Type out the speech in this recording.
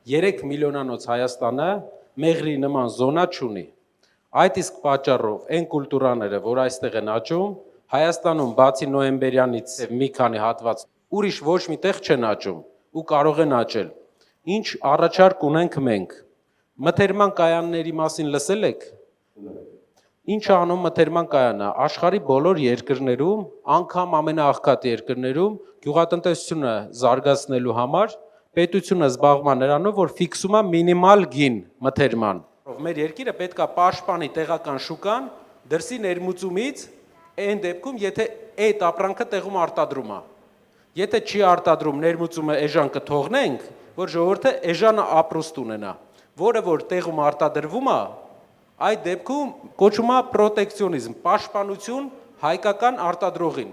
3 միլիոնանոց Հայաստանը մեղրի նման զոնա չունի։ Այդ իսկ պատճառով այն կուլտուրաները, որ այստեղ են աճում, Հայաստանում բացի նոյեմբերյանից մի քանի հատված ուրիշ ոչ մի տեղ չեն աճում ու կարող են աճել։ Ինչ առաջարկ ունենք մենք։ Մթերման կայանների մասին լսել եք։ Ինչ անում մթերման կայանը, աշխարհի բոլոր երկրներում, անգամ ամենաաղքատ երկրներում գյուղատնտեսությունը զարգացնելու համար պետությունը զբաղվում է նրանով, որ ֆիքսում է մինիմալ գին մթերման։ Մեր երկիրը պետք է պաշտպանի տեղական շուկան դրսի ներմուծումից, այն դեպքում, եթե այդ ապրանքը տեղում արտադրում է։ Եթե չի արտադրում, ներմուծումը էժան կթողնենք, որ ժողովուրդը էժան ապրուստ ունենա, որը որ տեղում արտադրվում է, այդ դեպքում կոչվում է պրոտեկցիոնիզմ, պաշտպանություն հայկական արտադրողին։